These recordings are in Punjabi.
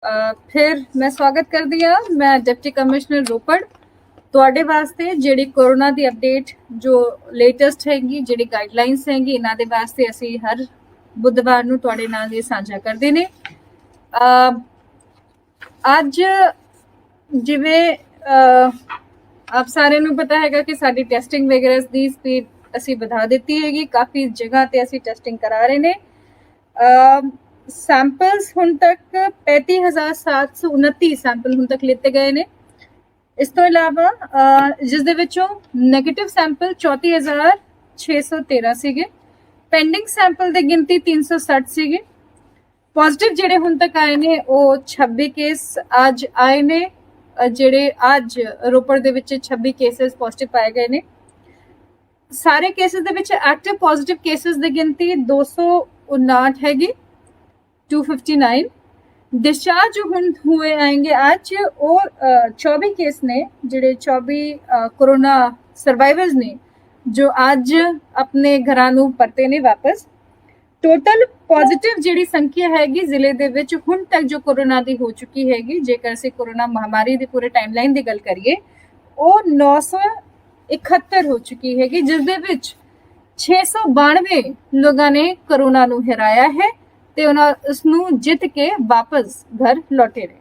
फिर मैं स्वागत करदी हाँ। मैं डिप्टी कमिश्नर रोपड़ ਤੁਹਾਡੇ ਵਾਸਤੇ ਜਿਹੜੀ ਕੋਰੋਨਾ ਦੀ ਅਪਡੇਟ ਜੋ ਲੇਟੈਸਟ ਹੈਗੀ, ਜਿਹੜੀ ਗਾਈਡਲਾਈਨਸ ਹੈਗੀ, ਇਹਨਾਂ ਦੇ ਵਾਸਤੇ ਅਸੀਂ ਹਰ ਬੁੱਧਵਾਰ ਨੂੰ ਤੁਹਾਡੇ ਨਾਲ ਇਹ ਸਾਂਝਾ ਕਰਦੇ ਨੇ। ਅੱਜ ਜਿਵੇਂ ਆਪ ਸਾਰਿਆਂ ਨੂੰ ਪਤਾ ਹੈਗਾ ਕਿ ਸਾਡੀ ਟੈਸਟਿੰਗ ਵਗੈਰਾ ਦੀ ਸਪੀਡ ਅਸੀਂ ਵਧਾ ਦਿੱਤੀ ਹੈਗੀ। ਕਾਫੀ ਜਗ੍ਹਾ ਤੇ ਅਸੀਂ ਟੈਸਟਿੰਗ ਕਰਾ ਰਹੇ ਨੇ। ਸੈਂਪਲਸ ਹੁਣ ਤੱਕ 35,729 ਸੈਂਪਲ ਹੁਣ ਤੱਕ ਲਿੱਤੇ ਗਏ ਨੇ। ਇਸ ਤੋਂ ਇਲਾਵਾ ਜਿਸ ਦੇ ਵਿੱਚੋਂ ਨੈਗੇਟਿਵ ਸੈਂਪਲ 34,613 ਸੀਗੇ। ਪੈਂਡਿੰਗ ਸੈਂਪਲ ਦੀ ਗਿਣਤੀ 360 ਸੀਗੇ। ਪੋਜ਼ਿਟਿਵ ਜਿਹੜੇ ਹੁਣ ਤੱਕ ਆਏ ਨੇ ਉਹ 26 ਕੇਸ ਅੱਜ ਆਏ ਨੇ। ਜਿਹੜੇ ਅੱਜ ਰੋਪੜ ਦੇ ਵਿੱਚ 26 ਕੇਸਿਸ ਪੋਜ਼ਿਟਿਵ ਪਾਏ ਗਏ ਨੇ। ਸਾਰੇ ਕੇਸਿਸ ਦੇ ਵਿੱਚ ਐਕਟਿਵ ਪੋਜ਼ਿਟਿਵ ਕੇਸਿਸ ਦੀ ਗਿਣਤੀ 259 ਹੈਗੀ, 259। डिस्चार्ज हुए आएंगे आज और 24 केस ने, ਜਿਹੜੇ 24 कोरोना सर्वाइवर्स ने जो आज अपने घरां ਨੂੰ ਪਰਤੇ ਨੇ ਵਾਪਸ। ਟੋਟਲ ਪੋਜ਼ਿਟਿਵ ਜਿਹੜੀ ਸੰਖਿਆ ਹੈਗੀ ਜ਼ਿਲ੍ਹੇ ਦੇ ਵਿੱਚ ਹੁਣ ਤੱਕ ਜੋ ਕੋਰੋਨਾ ਦੀ ਹੋ ਚੁੱਕੀ ਹੈਗੀ, ਜੇਕਰ ਅਸੀਂ ਕੋਰੋਨਾ ਮਹਾਮਾਰੀ ਦੀ ਪੂਰੇ ਟਾਈਮਲਾਈਨ ਦੀ ਗੱਲ ਕਰੀਏ, ਉਹ 971 ਹੋ ਚੁੱਕੀ ਹੈਗੀ, ਜਿਸ ਦੇ ਵਿੱਚ 692 ਲੋਕਾਂ ਨੇ ਕੋਰੋਨਾ ਨੂੰ ਹਰਾਇਆ ਹੈ ਤੇ ਉਹਨਾਂ ਉਸ ਨੂੰ ਜਿੱਤ ਕੇ ਵਾਪਸ ਘਰ ਲੌਟੇ ਨੇ।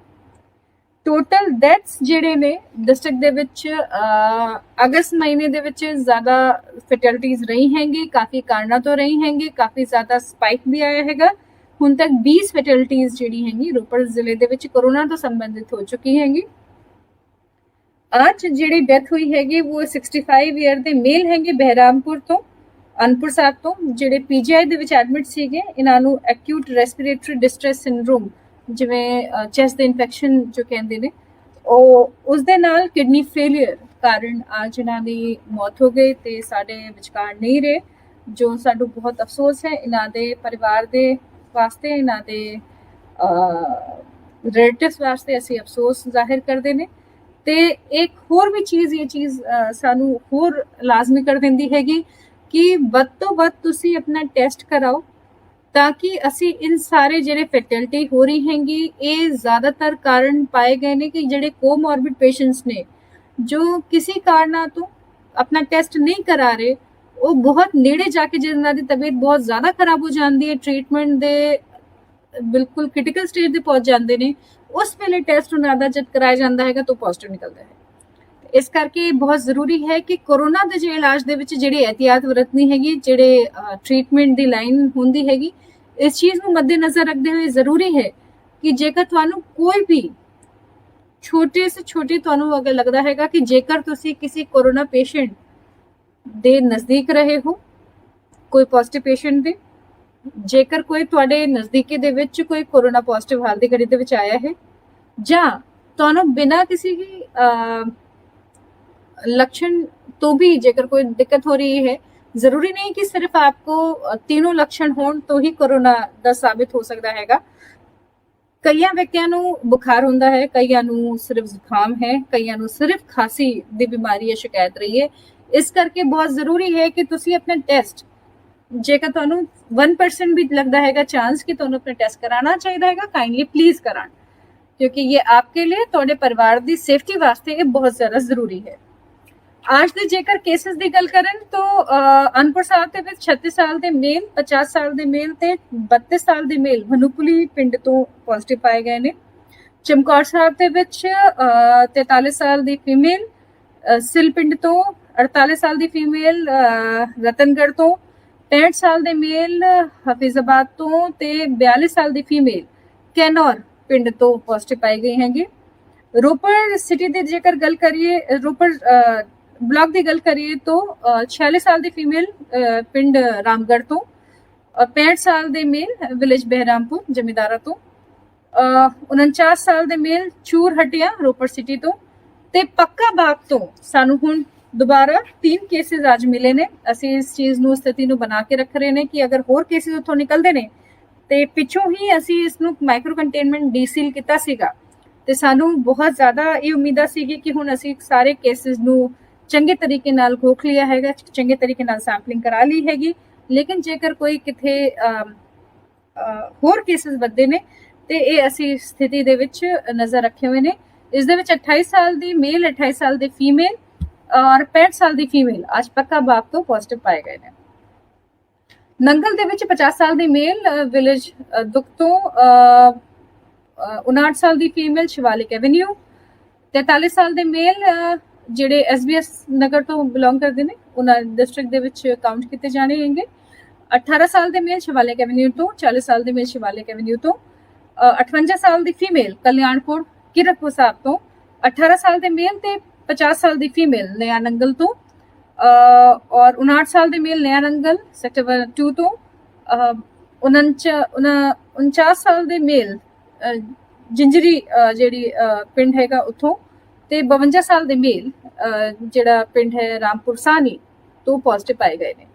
ਟੋਟਲ ਡੈਥਸ ਜਿਹੜੇ ਨੇ ਡਿਸਟ੍ਰਿਕਟ ਦੇ ਵਿੱਚ ਅਗਸਤ ਮਹੀਨੇ ਦੇ ਵਿੱਚ ਜ਼ਿਆਦਾ ਫੈਟੈਲਿਟੀਜ਼ ਰਹੀ ਹੈਗੀ, ਕਾਫੀ ਕਾਰਨਾਂ ਤੋਂ ਰਹੀ ਹੈਗੀ, ਕਾਫੀ ਜ਼ਿਆਦਾ ਸਪਾਈਕ ਵੀ ਆਇਆ ਹੈਗਾ। ਹੁਣ ਤੱਕ 20 ਫੈਟੈਲਿਟੀਜ਼ ਜਿਹੜੀ ਹੈਗੀ ਰੋਪੜ ਜ਼ਿਲ੍ਹੇ ਦੇ ਵਿੱਚ ਕੋਰੋਨਾ ਤੋਂ ਸੰਬੰਧਿਤ ਹੋ ਚੁੱਕੀ ਹੈਗੀ। ਅੱਜ ਜਿਹੜੀ ਡੈਥ ਹੋਈ ਹੈਗੀ ਉਹ 65 ਈਅਰ ਦੇ ਮੇਲ ਹੈਗੇ ਬਹਿਰਾਮਪੁਰ ਤੋਂ, ਅਨਪੁਰ ਸਾਹਿਬ ਤੋਂ, ਜਿਹੜੇ ਪੀਜੀਆਈ ਦੇ ਵਿੱਚ ਐਡਮਿਟ ਸੀਗੇ। ਇਹਨਾਂ ਨੂੰ ਐਕਿਊਟ ਰੈਸਪੀਰੇਟਰੀ ਡਿਸਟ੍ਰੈਸ ਸਿੰਡਰੋਮ, ਜਿਵੇਂ ਚੈਸਟ ਦੇ ਇਨਫੈਕਸ਼ਨ ਜੋ ਕਹਿੰਦੇ ਨੇ, ਉਹ ਉਸ ਦੇ ਨਾਲ ਕਿਡਨੀ ਫੇਲਿਅਰ ਕਾਰਨ ਅੱਜ ਇਹਨਾਂ ਦੀ ਮੌਤ ਹੋ ਗਈ ਤੇ ਸਾਡੇ ਵਿਚਕਾਰ ਨਹੀਂ ਰਹੇ, ਜੋ ਸਾਨੂੰ ਬਹੁਤ ਅਫਸੋਸ ਹੈ। ਇਹਨਾਂ ਦੇ ਪਰਿਵਾਰ ਦੇ ਵਾਸਤੇ, ਇਹਨਾਂ ਦੇ ਰਿਲੇਟਿਵਸ ਵਾਸਤੇ ਅਸੀਂ ਅਫਸੋਸ ਜ਼ਾਹਿਰ ਕਰਦੇ ਨੇ। ਤੇ ਇੱਕ ਹੋਰ ਵੀ ਚੀਜ਼, ਇਹ ਚੀਜ਼ ਸਾਨੂੰ ਹੋਰ ਲਾਜ਼ਮੀ ਕਰ ਦਿੰਦੀ ਹੈਗੀ ਕਿ ਵੱਧ ਤੋਂ ਵੱਧ ਤੁਸੀਂ ਆਪਣਾ ਟੈਸਟ ਕਰਾਓ, ਤਾਂ ਕਿ ਅਸੀਂ ਇਨ ਸਾਰੇ ਜਿਹੜੇ ਫੈਟੈਲਿਟੀ ਹੋ ਰਹੀ ਹੈਗੀ, ਇਹ ਜ਼ਿਆਦਾਤਰ ਕਾਰਨ ਪਾਏ ਗਏ ਨੇ ਕਿ ਜਿਹੜੇ ਕੋਮੋਰਬਿਡ ਪੇਸ਼ੈਂਟਸ ਨੇ ਜੋ ਕਿਸੇ ਕਾਰਨਾਂ ਤੋਂ ਆਪਣਾ ਟੈਸਟ ਨਹੀਂ ਕਰਾ ਰਹੇ, ਉਹ ਬਹੁਤ ਨੇੜੇ ਜਾ ਕੇ ਜਿਨ੍ਹਾਂ ਦੀ ਤਬੀਅਤ ਬਹੁਤ ਜ਼ਿਆਦਾ ਖਰਾਬ ਹੋ ਜਾਂਦੀ ਹੈ, ਟ੍ਰੀਟਮੈਂਟ ਦੇ ਬਿਲਕੁਲ ਕ੍ਰਿਟੀਕਲ ਸਟੇਜ ਤੇ ਪਹੁੰਚ ਜਾਂਦੇ ਨੇ, ਉਸ ਵੇਲੇ ਟੈਸਟ ਉਹਨਾਂ ਦਾ ਜਦ ਕਰਾਇਆ ਜਾਂਦਾ ਹੈਗਾ ਤਾਂ ਪੋਜ਼ਿਟਿਵ ਨਿਕਲਦਾ ਹੈ। ਇਸ ਕਰਕੇ ਬਹੁਤ ਜ਼ਰੂਰੀ ਹੈ ਕਿ ਕੋਰੋਨਾ ਦੇ ਜੇ ਇਲਾਜ ਦੇ ਵਿੱਚ ਜਿਹੜੀ ਇਹਤਿਆਤ ਵਰਤਣੀ ਹੈਗੀ, ਜਿਹੜੇ ਟ੍ਰੀਟਮੈਂਟ ਦੀ ਲਾਈਨ ਹੁੰਦੀ ਹੈਗੀ, ਇਸ ਚੀਜ਼ ਨੂੰ ਮੱਦੇਨਜ਼ਰ ਰੱਖਦੇ ਹੋਏ ਜ਼ਰੂਰੀ ਹੈ ਕਿ ਜੇਕਰ ਤੁਹਾਨੂੰ ਕੋਈ ਵੀ ਛੋਟੇ ਸੇ ਛੋਟੀ ਤੁਹਾਨੂੰ ਅਗਰ ਲੱਗਦਾ ਹੈਗਾ ਕਿ ਜੇਕਰ ਤੁਸੀਂ ਕਿਸੇ ਕੋਰੋਨਾ ਪੇਸ਼ੈਂਟ ਦੇ ਨਜ਼ਦੀਕ ਰਹੇ ਹੋ, ਕੋਈ ਪੋਜ਼ਿਟਿਵ ਪੇਸ਼ੈਂਟ ਦੇ, ਜੇਕਰ ਕੋਈ ਤੁਹਾਡੇ ਨਜ਼ਦੀਕੀ ਦੇ ਵਿੱਚ ਕੋਈ ਕੋਰੋਨਾ ਪੋਜ਼ਿਟਿਵ ਹਾਲ ਦੀ ਘੜੀ ਦੇ ਵਿੱਚ ਆਇਆ ਹੈ, ਜਾਂ ਤੁਹਾਨੂੰ ਬਿਨਾਂ ਕਿਸੇ ਦੀ लक्षण तो भी जेकर कोई दिक्कत हो रही है, जरूरी नहीं कि सिर्फ आपको तीनों लक्षण होण तो ही कोरोना ਦਾ ਸਾਬਿਤ ਹੋ ਸਕਦਾ ਹੈਗਾ। ਕਈਆਂ ਵਿਅਕਤੀਆਂ ਨੂੰ ਬੁਖਾਰ ਹੁੰਦਾ ਹੈ, ਕਈਆਂ ਨੂੰ ਸਿਰਫ ਜ਼ੁਕਾਮ ਹੈ, ਕਈਆਂ ਨੂੰ ਸਿਰਫ ਖਾਂਸੀ ਦੀ ਬਿਮਾਰੀ ਹੈ, ਸ਼ਿਕਾਇਤ ਰਹੀ ਹੈ। ਇਸ ਕਰਕੇ ਬਹੁਤ ਜ਼ਰੂਰੀ ਹੈ ਕਿ ਤੁਸੀਂ ਆਪਣਾ ਟੈਸਟ, ਜੇਕਰ ਤੁਹਾਨੂੰ 1% ਵੀ ਲੱਗਦਾ ਹੈਗਾ ਚਾਂਸ ਕਿ ਤੁਹਾਨੂੰ ਆਪਣਾ ਟੈਸਟ ਕਰਾਉਣਾ ਚਾਹੀਦਾ ਹੈਗਾ, ਕਾਈਂਡਲੀ ਪਲੀਜ਼ ਕਰਾਉਣ, ਕਿਉਂਕਿ ਇਹ आपके लिए, ਤੁਹਾਡੇ ਪਰਿਵਾਰ ਦੀ ਸੇਫਟੀ ਵਾਸਤੇ ਇਹ ਬਹੁਤ ਜ਼ਿਆਦਾ ਜ਼ਰੂਰੀ ਹੈ। ਅੱਜ ਦੇ ਜੇਕਰ ਕੇਸਿਸ ਦੀ ਗੱਲ ਕਰਨ ਤਾਂ ਅਨਪੁਰ ਸਾਹਿਬ ਦੇ ਵਿੱਚ 36 ਸਾਲ ਦੇ ਮੇਲ, 50 ਸਾਲ ਦੇ ਮੇਲ ਤੇ 32 ਸਾਲ ਦੇ ਮੇਲ ਮਨੂਪੁਲੀ ਪਿੰਡ ਤੋਂ ਪੋਜ਼ਿਟਿਵ ਪਾਏ ਗਏ ਨੇ। ਚਮਕੌਰ ਸਾਹਿਬ ਦੇ ਵਿੱਚ 43 ਸਾਲ ਦੀ ਫੀਮੇਲ, ਸਿਲ ਪਿੰਡ ਤੋਂ 48 ਸਾਲ ਦੀ ਫੀਮੇਲ, ਰਤਨਗੜ੍ਹ ਤੋਂ 65 ਸਾਲ ਦੇ ਮੇਲ, ਹਫੀਜ਼ਾਬਾਦ ਤੋਂ ਤੇ 42 ਸਾਲ ਦੀ ਫੀਮੇਲ ਕੈਨੌਰ ਪਿੰਡ ਤੋਂ ਪੋਜ਼ਿਟਿਵ ਪਾਈ ਗਈ ਹੈਗੀ। ਰੋਪੜ ਸਿਟੀ ਦੀ ਜੇਕਰ ਗੱਲ ਕਰੀਏ, ਰੋਪੜ ਬਲਾਕ ਦੀ ਗੱਲ ਕਰੀਏ ਤਾਂ 46 ਸਾਲ ਦੀ ਫੀਮੇਲ ਪਿੰਡ ਰਾਮਗੜ੍ਹ ਤੋਂ, 65 ਸਾਲ ਦੇ ਮੇਲ ਵਿਲੇਜ ਬਹਿਰਾਮਪੁਰ ਜ਼ਮੀਂਦਾਰਾ ਤੋਂ, 49 ਸਾਲ ਦੇ ਮੇਲ ਚੂਰ ਹਟਿਆ ਰੋਪੜ ਸਿਟੀ ਤੋਂ, ਤੇ ਪੱਕਾ ਬਾਗ ਤੋਂ ਸਾਨੂੰ ਹੁਣ ਦੁਬਾਰਾ 3 ਕੇਸਿਸ ਅੱਜ ਮਿਲੇ ਨੇ। ਅਸੀਂ ਇਸ ਚੀਜ਼ ਨੂੰ, ਸਥਿਤੀ ਨੂੰ ਬਣਾ ਕੇ ਰੱਖ ਰਹੇ ਨੇ ਕਿ ਅਗਰ ਹੋਰ ਕੇਸਿਸ ਉੱਥੋਂ ਨਿਕਲਦੇ ਨੇ ਤੇ ਪਿੱਛੋਂ ਹੀ ਅਸੀਂ ਇਸ ਨੂੰ ਮਾਈਕਰੋ ਕੰਟੇਨਮੈਂਟ ਡੀਸੀਲ ਕੀਤਾ ਸੀਗਾ, ਤੇ ਸਾਨੂੰ ਬਹੁਤ ਜ਼ਿਆਦਾ ਇਹ ਉਮੀਦਾਂ ਸੀਗੀ ਕਿ ਹੁਣ ਅਸੀਂ ਸਾਰੇ ਕੇਸਿਸ ਨੂੰ ਚੰਗੇ ਤਰੀਕੇ ਨਾਲ ਗੋਖ ਲਿਆ ਹੈਗਾ, ਚੰਗੇ ਤਰੀਕੇ ਨਾਲ ਸੈਂਪਲਿੰਗ ਕਰਾ ਲਈ ਹੈਗੀ। ਲੇਕਿਨ ਜੇਕਰ ਕੋਈ ਕਿਤੇ ਹੋਰ ਕੇਸਿਸ ਵੱਧਦੇ ਨੇ ਤੇ ਇਹ ਅਸੀਂ ਸਥਿਤੀ ਦੇ ਵਿੱਚ ਨਜ਼ਰ ਰੱਖੇ ਹੋਏ ਨੇ। ਇਸ ਦੇ ਵਿੱਚ 28 ਸਾਲ ਦੀ ਮੇਲ, 28 ਸਾਲ ਦੀ ਫੀਮੇਲ ਔਰ 65 ਸਾਲ ਦੀ ਫੀਮੇਲ ਅੱਜ ਪੱਕਾ ਬਾਪ ਤੋਂ ਪੋਜ਼ਿਟਿਵ ਪਾਏ ਗਏ ਨੇ। ਨੰਗਲ ਦੇ ਵਿੱਚ 50 ਸਾਲ ਦੀ ਮੇਲ ਵਿਲੇਜ ਦੁੱਖ ਤੋਂ 59 ਸਾਲ ਦੀ ਫੀਮੇਲ ਸ਼ਿਵਾਲਿਕ ਐਵੇਨਿਊ, 43 ਸਾਲ ਦੇ ਮੇਲ ਜਿਹੜੇ SBS ਨਗਰ ਤੋਂ ਬਿਲੋਂਗ ਕਰਦੇ ਨੇ ਉਹਨਾਂ ਡਿਸਟ੍ਰਿਕਟ ਦੇ ਵਿੱਚ ਕਾਊਂਟ ਕੀਤੇ ਜਾਣੇ ਹੈਗੇ। 18 ਸਾਲ ਦੇ ਮੇਲ ਸ਼ਿਵਾਲਿਕ ਐਵੇਨਿਊ ਤੋਂ, 40 ਸਾਲ ਦੇ ਮੇਲ ਸ਼ਿਵਾਲਿਕ ਐਵੇਨਿਊ ਤੋਂ, 58 ਸਾਲ ਦੀ ਫੀਮੇਲ ਕਲਿਆਣਪੁਰ ਕਿਰਤਪੁਰ ਸਾਹਿਬ ਤੋਂ, 18 ਸਾਲ ਦੇ ਮੇਲ ਤੇ 50 ਸਾਲ ਦੀ ਫੀਮੇਲ ਨया ਨੰਗਲ ਤੋਂ, और 59 साल ਦੇ ਮੇਲ नया ਨੰਗਲ ਸੈਕਟਰ 2 ਤੋਂ, 49 ਸਾਲ ਦੇ ਮੇਲ ਜਿੰਜਰੀ ਜਿਹੜੀ ਪਿੰਡ ਹੈਗਾ ਉੱਥੋਂ, ਤੇ 52 ਸਾਲ ਦੇ ਮੇਲ ਜਿਹੜਾ ਪਿੰਡ ਹੈ ਰਾਮਪੁਰ ਸਾਨੀ ਤੋਂ ਪੋਜ਼ਿਟਿਵ ਪਾਏ ਗਏ ਨੇ।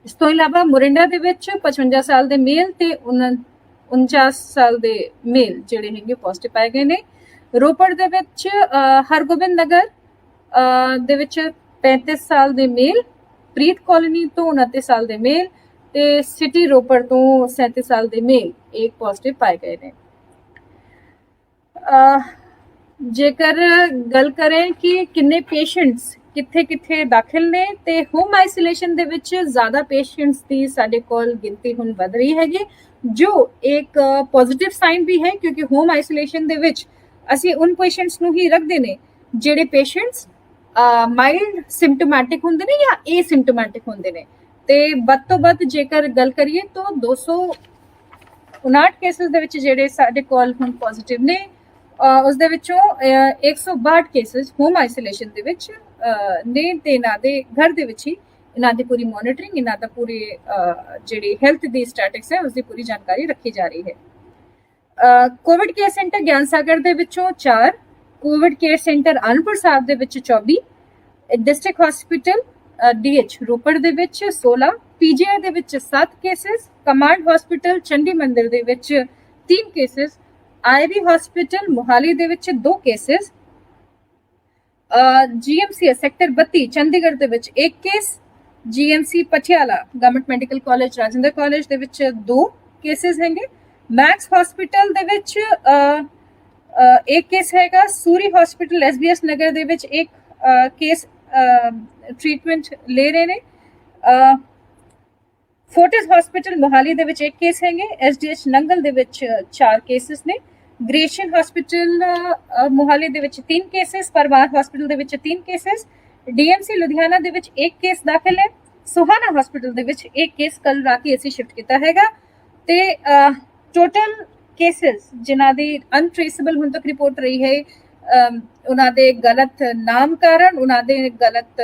ਇਸ ਤੋਂ ਇਲਾਵਾ ਮੋਰਿੰਡਾ ਦੇ ਵਿੱਚ 55 ਸਾਲ ਦੇ ਮੇਲ ਤੇ 49 ਸਾਲ ਦੇ ਮੇਲ ਜਿਹੜੇ ਹੈਗੇ ਪੋਜ਼ਿਟਿਵ ਪਾਏ ਗਏ ਨੇ। ਰੋਪੜ ਦੇ ਵਿੱਚ ਹਰਗੋਬਿੰਦ ਨਗਰ ਦੇ ਵਿੱਚ 35 ਸਾਲ ਦੇ ਮੇਲ, ਪ੍ਰੀਤ ਕਾਲੋਨੀ ਤੋਂ 29 ਸਾਲ ਦੇ ਮੇਲ ਤੇ ਸਿਟੀ ਰੋਪੜ ਤੋਂ 37 ਸਾਲ ਦੇ ਮੇਲ ਇੱਕ ਪੋਜ਼ਿਟਿਵ ਪਾਏ ਗਏ ਨੇ। ਜੇਕਰ ਗੱਲ ਕरें ਕਿ ਕਿੰਨੇ ਪੇਸ਼ੈਂਟਸ ਕਿੱਥੇ ਦਾਖਲ ਨੇ ਤੇ ਹੋਮ ਆਈਸੋਲੇਸ਼ਨ ਦੇ ਵਿੱਚ ਜ਼ਿਆਦਾ ਪੇਸ਼ੈਂਟਸ ਦੀ ਸਾਡੇ ਕੋਲ ਗਿਣਤੀ ਹੁਣ ਵਧ ਰਹੀ ਹੈਗੀ, ਜੋ ਇੱਕ ਪੋਜ਼ਿਟਿਵ ਸਾਈਨ ਵੀ ਹੈ ਕਿਉਂਕਿ ਹੋਮ ਆਈਸੋਲੇਸ਼ਨ ਦੇ ਵਿੱਚ ਅਸੀਂ ਉਨ ਪੇਸ਼ੈਂਟਸ ਨੂੰ ਹੀ ਰੱਖਦੇ ਨੇ ਜਿਹੜੇ ਪੇਸ਼ੈਂਟਸ ਮਾਈਲਡ ਸਿੰਪਟੋਮੈਟਿਕ ਹੁੰਦੇ ਨੇ ਜਾਂ ਏਸਿੰਪਟੋਮੈਟਿਕ ਹੁੰਦੇ ਨੇ। ਤੇ ਵੱਧ ਤੋਂ ਵੱਧ ਜੇਕਰ ਗੱਲ ਕਰੀਏ ਤਾਂ 259 ਕੇਸਿਸ ਦੇ ਵਿੱਚ ਜਿਹੜੇ ਸਾਡੇ ਕੋਲ ਹੁਣ ਪੋਜ਼ਿਟਿਵ ਨੇ, ਉਸ ਦੇ ਵਿੱਚੋਂ 162 ਕੇਸਿਸ ਹੋਮ ਆਈਸੋਲੇਸ਼ਨ ਦੇ ਵਿੱਚ ਨੇ ਤੇ ਇਹਨਾਂ ਦੇ ਘਰ ਦੇ ਵਿੱਚ ਹੀ ਇਹਨਾਂ ਦੀ ਪੂਰੀ ਮੋਨੀਟਰਿੰਗ, ਇਹਨਾਂ ਦਾ ਪੂਰੀ ਜਿਹੜੀ ਹੈਲਥ ਦੀ ਸਟੈਟਿਕਸ ਹੈ ਉਸ ਦੀ ਪੂਰੀ ਜਾਣਕਾਰੀ ਰੱਖੀ ਜਾ ਰਹੀ ਹੈ। ਕੋਵਿਡ ਕੇਅਰ ਸੈਂਟਰ ਗਿਆਨ ਸਾਗਰ ਦੇ ਵਿੱਚੋਂ 4, Covid care centre Anandpur Sahib ਦੇ ਵਿੱਚ 24, ਡਿਸਟ੍ਰਿਕਟ ਹਸਪੀਟਲ DH ਰੋਪੜ ਦੇ ਵਿੱਚ 16, PGI ਦੇ ਵਿੱਚ 7 ਕੇਸਿਸ, ਕਮਾਂਡ ਹਸਪੀਟਲ ਚੰਡੀ ਮੰਦਿਰ ਦੇ ਵਿੱਚ 3 ਕੇਸਿਸ, IB ਹਸਪੀਟਲ ਮੋਹਾਲੀ ਦੇ ਵਿੱਚ 2 ਕੇਸਿਸ, GMC ਸੈਕਟਰ 32 ਚੰਡੀਗੜ੍ਹ ਦੇ ਵਿੱਚ 1 case, GMC Patiala government medical college Rajindra college ਦੇ ਵਿੱਚ 2 ਕੇਸਿਸ ਹੈਗੇ, ਮੈਕਸ ਹਸਪੀਟਲ ਦੇ ਵਿੱਚ एक केस हैगा, सूरी हॉस्पिटल SBS नगर ਦੇ ਵਿੱਚ ਇੱਕ ਕੇਸ ਟ੍ਰੀਟਮੈਂਟ ਲੈ ਰਹੇ ਨੇ, ਫੋਰਟਿਸ ਹਸਪੀਟਲ ਮੋਹਾਲੀ ਦੇ ਵਿੱਚ ਇੱਕ ਕੇਸ ਹੈਗੇ, SDH ਨੰਗਲ ਦੇ ਵਿੱਚ 4 ਕੇਸਿਸ ਨੇ, ਗ੍ਰੇਸ਼ੀਅਨ ਹਸਪੀਟਲ ਮੋਹਾਲੀ ਦੇ ਵਿੱਚ 3 ਕੇਸਿਸ, ਪਰਵਾਰ ਹਸਪੀਟਲ ਦੇ ਵਿੱਚ 3 ਕੇਸਿਸ, DMC ਲੁਧਿਆਣਾ ਦੇ ਵਿੱਚ ਇੱਕ ਕੇਸ ਦਾਖਲ ਹੈ, ਸੁਹਾਨਾ ਹਸਪੀਟਲ ਦੇ ਵਿੱਚ ਇੱਕ ਕੇਸ ਕੱਲ ਰਾਤੀ ਅਸੀਂ ਸ਼ਿਫਟ ਕੀਤਾ ਹੈਗਾ ਤੇ ਟੋਟਲ ਕੇਸਿਸ ਜਿਨ੍ਹਾਂ ਦੀ ਅਨਟ੍ਰੇਸੇਬਲ ਹੁਣ ਤੱਕ ਰਿਪੋਰਟ ਰਹੀ ਹੈ, ਉਹਨਾਂ ਦੇ ਗਲਤ ਨਾਮ ਕਾਰਨ, ਉਹਨਾਂ ਦੇ ਗਲਤ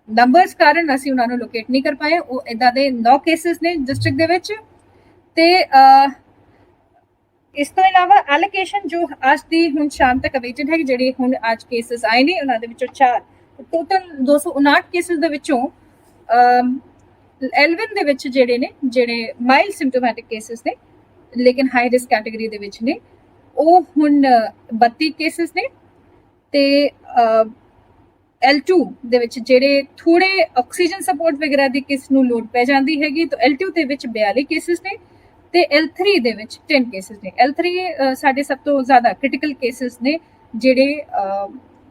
ਨੰਬਰਸ ਕਾਰਨ ਅਸੀਂ ਉਹਨਾਂ ਨੂੰ ਲੋਕੇਟ ਨਹੀਂ ਕਰ ਪਾਏ। ਉਹ ਇਦਾਂ ਦੇ 9 ਕੇਸਿਸ ਨੇ ਡਿਸਟ੍ਰਿਕਟ ਦੇ ਵਿੱਚ ਤੇ ਇਸ ਤੋਂ ਇਲਾਵਾ ਐਲੋਕੇਸ਼ਨ ਜੋ ਅੱਜ ਦੀ ਹੁਣ ਸ਼ਾਮ ਤੱਕ ਅਵੇਟਡ ਹੈ, ਜਿਹੜੇ ਹੁਣ ਅੱਜ ਕੇਸਿਸ ਆਏ ਨੇ ਉਹਨਾਂ ਦੇ ਵਿੱਚੋਂ 4, ਟੋਟਲ 259 ਕੇਸਿਸ ਦੇ ਵਿੱਚੋਂ L1 ਦੇ ਵਿੱਚ ਜਿਹੜੇ ਮਾਈਲਡ ਸਿੰਪਟੋਮੈਟਿਕ ਕੇਸਿਸ ਨੇ ਲੇਕਿਨ ਹਾਈ ਰਿਸਕ ਕੈਟਾਗਰੀ ਦੇ ਵਿੱਚ ਨੇ, ਉਹ ਹੁਣ 32 ਕੇਸਿਸ ਨੇ ਤੇ L2 ਦੇ ਵਿੱਚ ਜਿਹੜੇ ਥੋੜੇ ਆਕਸੀਜਨ ਸਪੋਰਟ ਵਗੈਰਾ ਦੀ ਕਿਸ ਨੂੰ ਲੋਡ ਪੈ ਜਾਂਦੀ ਹੈਗੀ ਤਾਂ L2 ਦੇ ਵਿੱਚ 42 ਕੇਸਿਸ ਨੇ ਤੇ L3 ਦੇ ਵਿੱਚ 10 ਕੇਸਿਸ ਨੇ। L3 ਸਾਡੇ ਸਭ ਤੋਂ ਜ਼ਿਆਦਾ ਕ੍ਰਿਟੀਕਲ ਕੇਸਿਸ ਨੇ ਜਿਹੜੇ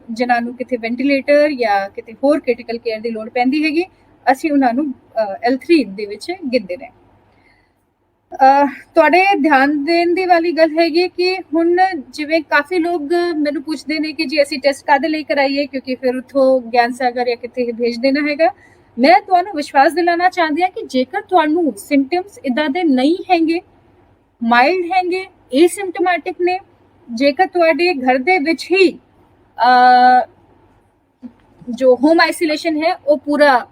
ਜਿਨ੍ਹਾਂ ਨੂੰ ਕਿਤੇ ਵੈਂਟੀਲੇਟਰ ਜਾਂ ਕਿਤੇ ਹੋਰ ਕ੍ਰਿਟੀਕਲ ਕੇਅਰ ਦੀ ਲੋੜ ਪੈਂਦੀ ਹੈਗੀ, ਅਸੀਂ ਉਹਨਾਂ ਨੂੰ L3 ਦੇ ਵਿੱਚ ਗਿਣਦੇ ਨੇ। ਤੁਹਾਡੇ ਧਿਆਨ ਦੇਣ ਦੀ ਵਾਲੀ ਗੱਲ ਹੈਗੀ ਕਿ ਹੁਣ ਜਿਵੇਂ ਕਾਫੀ ਲੋਕ ਮੈਨੂੰ ਪੁੱਛਦੇ ਨੇ ਕਿ ਜੀ ਅਸੀਂ ਟੈਸਟ ਕਾਹਦੇ ਲਈ ਕਰਾਈਏ ਕਿਉਂਕਿ ਫਿਰ ਉੱਥੋਂ ਗਿਆਨ ਸਾਗਰ ਜਾਂ ਕਿਤੇ ਭੇਜ ਦੇਣਾ ਹੈਗਾ। ਮੈਂ ਤੁਹਾਨੂੰ ਵਿਸ਼ਵਾਸ ਦਿਲਾਣਾ ਚਾਹੁੰਦੀ ਹਾਂ ਕਿ ਜੇਕਰ ਤੁਹਾਨੂੰ ਸਿੰਪਟਮਸ ਇਦਾਂ ਦੇ ਨਹੀਂ ਹੈਗੇ, ਮਾਈਲਡ ਹੈਗੇ, ਏਸਿੰਪਟੋਮੈਟਿਕ ਨੇ, ਜੇਕਰ ਤੁਹਾਡੇ ਘਰ ਦੇ ਵਿੱਚ ਹੀ ਜੋ ਹੋਮ ਆਈਸੋਲੇਸ਼ਨ ਹੈ ਉਹ ਪੂਰਾ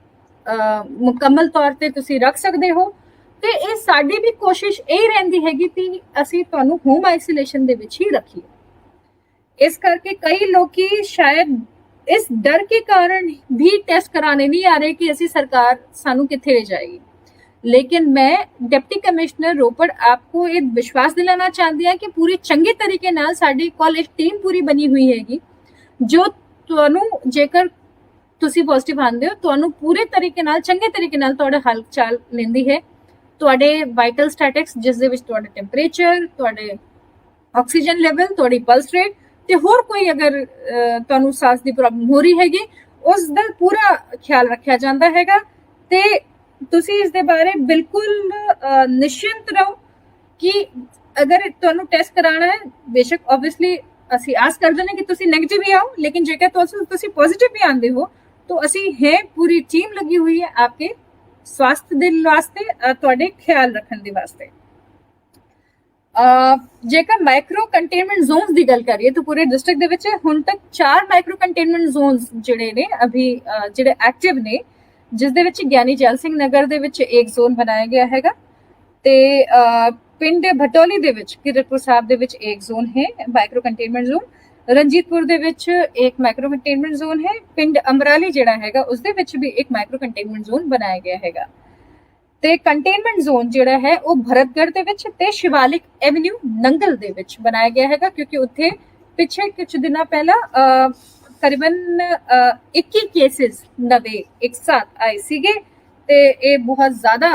ਮੁਕੰਮਲ ਤੌਰ ਤੇ ਤੁਸੀਂ ਰੱਖ ਸਕਦੇ ਹੋ ਤੇ ਇਹ ਸਾਡੀ ਵੀ ਕੋਸ਼ਿਸ਼ ਇਹ ਰਹਿੰਦੀ ਹੈਗੀ ਕਿ ਅਸੀਂ ਤੁਹਾਨੂੰ ਹੋਮ ਆਈਸੋਲੇਸ਼ਨ ਦੇ ਵਿੱਚ ਹੀ ਰੱਖੀਏ। ਇਸ ਕਰਕੇ ਕਈ ਲੋਕੀ ਸ਼ਾਇਦ ਇਸ ਡਰ के कारण भी टेस्ट कराने नहीं आ रहे कि ऐसी सरकार सानू किथे ले जाएगी, लेकिन मैं डिप्टी कमिश्नर रोपड़ आपको ये विश्वास दिलाना चाहती हूँ कि पूरे चंगे तरीके नाल साडी कोल एक टीम पूरी बनी हुई हैगी जो तुहानू जेकर तुसी पॉजिटिव आंदे हो तुहानू पूरे तरीके नाल चंगे तरीके नाल तुहाडा हाल चाल लेंदी है, ਤੁਹਾਡੇ ਵਾਈਟਲ ਸਟੈਟਿਕਸ ਜਿਸ ਦੇ ਵਿੱਚ ਤੁਹਾਡਾ ਟੈਂਪਰੇਚਰ, ਤੁਹਾਡੇ ਆਕਸੀਜਨ ਲੈਵਲ, ਤੁਹਾਡੀ ਪਲਸ ਰੇਟ ਤੇ ਹੋਰ ਕੋਈ ਅਗਰ ਤੁਹਾਨੂੰ ਸਾਹ ਦੀ ਪ੍ਰੋਬਲਮ ਹੋ ਰਹੀ ਹੈਗੀ ਉਸ ਦਾ ਪੂਰਾ ਖਿਆਲ ਰੱਖਿਆ ਜਾਂਦਾ ਹੈਗਾ। ਤੇ ਤੁਸੀਂ ਇਸ ਦੇ ਬਾਰੇ ਬਿਲਕੁਲ ਨਿਸ਼ਚਿੰਤ ਰਹੋ ਕਿ ਅਗਰ ਤੁਹਾਨੂੰ ਟੈਸਟ ਕਰਾਉਣਾ ਹੈ, ਬੇਸ਼ੱਕ ਆਬਵੀਅਸਲੀ ਅਸੀਂ ਆਸ ਕਰਦੇ ਨੇ ਕਿ ਤੁਸੀਂ ਨੈਗੇਟਿਵ ਹੀ ਆਓ, लेकिन जेकर ਤੁਸੀਂ पॉजिटिव भी आंदे हो तो ਅਸੀਂ है पूरी टीम लगी हुई है आपके स्वास्थ्य ਦੇ ਵਾਸਤੇ, ਤੁਹਾਡੇ ਖਿਆਲ ਰੱਖਣ ਦੇ ਵਾਸਤੇ। जेकर माइक्रो कंटेनमेंट जोन्स ਦੀ ਗੱਲ ਕਰੀਏ ਤਾਂ ਪੂਰੇ ਡਿਸਟ੍ਰਿਕਟ ਦੇ ਵਿੱਚ ਹੁਣ ਤੱਕ 4 ਮਾਈਕਰੋ ਕੰਟੇਨਮੈਂਟ ਜ਼ੋਨਸ ਜਿਹੜੇ ਨੇ ਅਭੀ ਜਿਹੜੇ ਐਕਟਿਵ ਨੇ, ਜਿਸ ਦੇ ਵਿੱਚ ਗਿਆਨੀ ਜੈਲ ਸਿੰਘ ਨਗਰ ਦੇ ਵਿੱਚ ਇੱਕ ਜ਼ੋਨ ਬਣਾਇਆ ਗਿਆ ਹੈਗਾ ਤੇ ਪਿੰਡ ਭਟੋਲੀ ਦੇ ਵਿੱਚ ਕੀਰਤਪੁਰ ਸਾਹਿਬ ਦੇ ਵਿੱਚ ਇੱਕ ਜ਼ੋਨ ਹੈ ਮਾਈਕਰੋ ਕੰਟੇਨਮੈਂਟ ਜ਼ੋਨ, ਰਣਜੀਤਪੁਰ ਦੇ ਵਿੱਚ ਇੱਕ ਮਾਈਕਰੋ ਕੰਟੇਨਮੈਂਟ ਜ਼ੋਨ ਹੈ, ਪਿੰਡ ਅਮਰਾਲੀ ਜਿਹੜਾ ਹੈਗਾ ਉਸ ਦੇ ਵਿੱਚ ਵੀ ਇੱਕ ਮਾਈਕਰੋ ਕੰਟੇਨਮੈਂਟ ਜ਼ੋਨ ਬਣਾਇਆ ਗਿਆ ਹੈਗਾ। ਤੇ ਕੰਟੇਨਮੈਂਟ ਜ਼ੋਨ ਜਿਹੜਾ ਹੈ ਉਹ ਭਰਤਗੜ੍ਹ ਦੇ ਵਿੱਚ ਤੇ ਸ਼ਿਵਾਲਿਕ ਐਵਨਿਊ ਨੰਗਲ ਦੇ ਵਿੱਚ ਬਣਾਇਆ ਗਿਆ ਹੈਗਾ, ਕਿਉਂਕਿ ਉੱਥੇ ਪਿੱਛੇ ਕੁਝ ਦਿਨਾਂ ਪਹਿਲਾਂ ਤਕਰੀਬਨ 21 ਕੇਸਿਸ ਨਵੇਂ ਇੱਕ ਸਾਥ ਆਏ ਸੀਗੇ ਤੇ ਇਹ ਬਹੁਤ ਜ਼ਿਆਦਾ